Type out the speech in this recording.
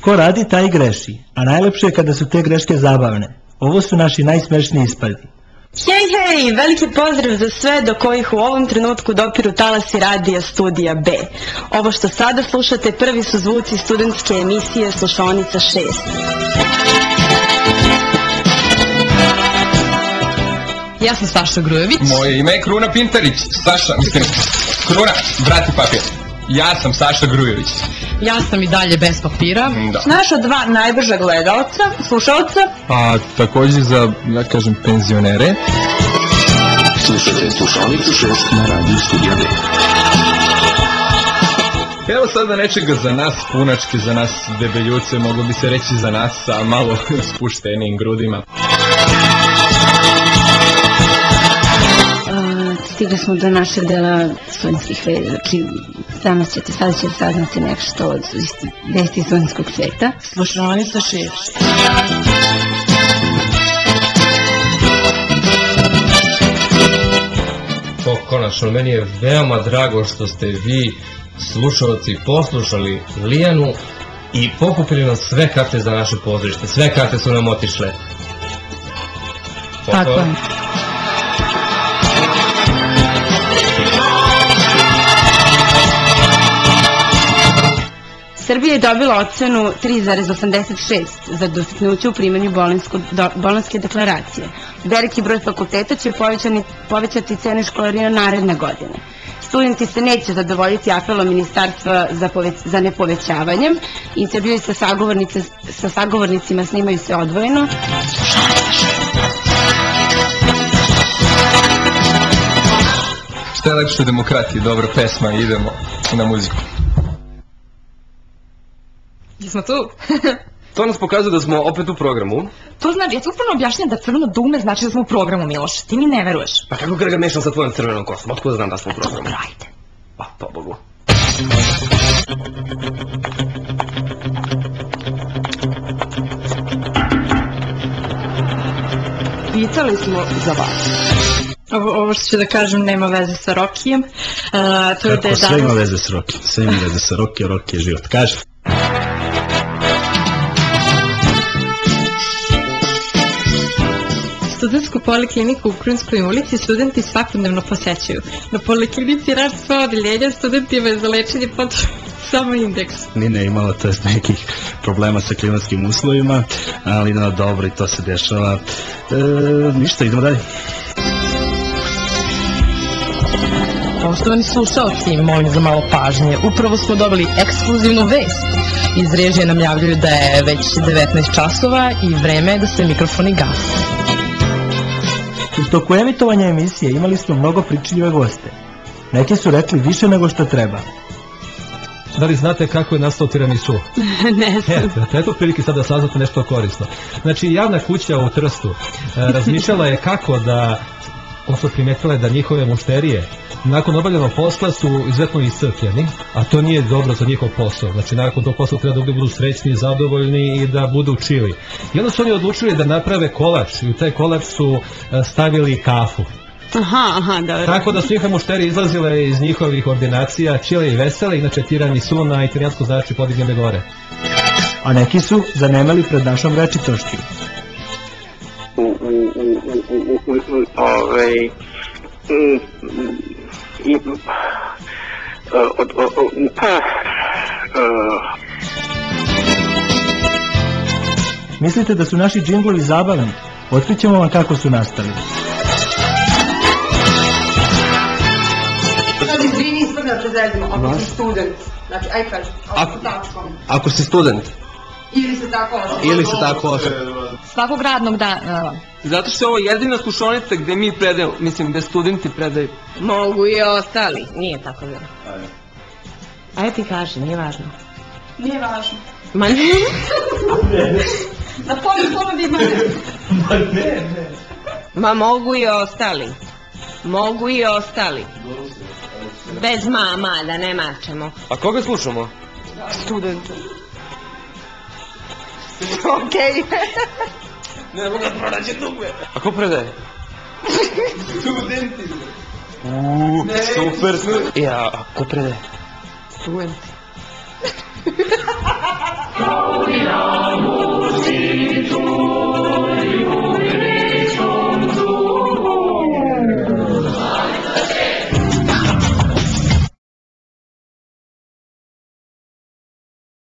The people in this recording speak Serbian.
Ko radi, taj greši, a najlepše je kada su te greške zabavne. Ovo su naši najsmešniji ispadi. Hej, veliki pozdrav za sve do kojih u ovom trenutku dopiru talasi radija Studija B. Ovo što sada slušate prvi su zvuci studentske emisije Slušaonica 6. Ja sam Saša Grujević. Moje ime je Kruna Pintarić. Kruna, vrati papir. Ja sam Saša Grujević. Ja sam i dalje bez papira. Naša dva najbrža gledalca, slušalca. A takođe za, da kažem, penzionere. Slušajte Slušaonicu 6 na radiju Studija B. Evo sada nečega za nas punačke, za nas debeljuce, moglo bi se reći za nas sa malo spuštenim grudima. Stigli smo do našeg dela studentskih veza, znači sada ćete saznati nešto od vesti studentskog sveta. Slušaonica 6. Konačno, meni je veoma drago što ste vi, slušalci, poslušali Lijanu i pokupili nam sve karte za naše pozorište. Sve karte su nam otišle. Tako je. Srbija je dobila ocenu 3,86 za dostignuće u primanju Bolonjske deklaracije. Veliki broj fakulteta će povećati cene školarina naredne godine. Studenti se neće zadovoljiti apelom ministarstva za nepovećavanjem. Intervjui sa sagovornicima snimaju se odvojeno. Šta je lepše demokratije, dobra pesma, idemo na muziku. Jesmo tu? To nas pokazuje da smo opet u programu. To znači, ja ti upravo objašnjam da crveno dugme znači da smo u programu, Miloš. Ti mi ne veruješ. Pa kako ga mešam sa tvojom crvenom kosom? Otko da znam da smo u programu? Dobro, ajde. Pa, pobogu. Pitali smo za vas. Ovo što ću da kažem nema veze sa Rokijem. Kako sve ima veze s Rokijem? Sve ima veze sa Rokijem, Roki je život. Kaži. Studentsku polikliniku u Krunskoj ulici studenti svakodnevno posećuju. Na poliklinici rad sva odeljenja studentima je za lečenje potrebno samo indeks. Nina je imala nekih problema sa klimatskim uslovima, ali dobro i to se dešava. Ništa, idemo dalje. Poštovani slušalci, molim za malo pažnje. Upravo smo dobili ekskluzivnu vest. Iz režije nam javljaju da je već 19 časova i vreme je da se mikrofoni gase. U toku emitovanja emisije imali smo mnogo pričljive goste. Neki su rekli više nego što treba. Da li znate kako je nastao tiramisu? Ne znam. Eto prilike sada da saznate nešto korisno. Znači, javna kuća u Trstu razmišljala je kako da, odnosno primetila je da njihove mušterije nakon obavljenog posla su izuzetno iscrpljeni, a to nije dobro za njihov posao. Znači, nakon tog posla treba da budu srećni, zadovoljni i da budu čili. I onda su oni odlučili da naprave kolač i u taj kolač su stavili kafu. Aha, dobro. Tako da su njihove mušterije izlazile iz njihovih ordinacija čile i vesele, inače tiramisu na italijansko znači podignjene gore. A neki su zanemali pred našom rečitošću. Mislite da su naši džinglovi zabavni? Otkrićemo vam kako su nastali. Izvini, ispravno da prezredimo, ako si student. Znači, aj kaži, Ako si student. Ili se tako loše. Svakog radnog dana. Zato što je ovo jedina slušaonica gde mi predaju, mislim, gde studenti predaju. Mogu i ostali. Nije tako vjerno. Ajde ti kaži, nije važno. Nije važno. Ma ne. Na ponudi mene. Ma ne. Ma mogu i ostali. Mogu i ostali. Bez mama, da ne mačemo. A koga slušamo? Studenta. Okej. Ne mogu da pronađe dugme. A ko predaje? Studenti. Super. Ja, a ko predaje? Studenti.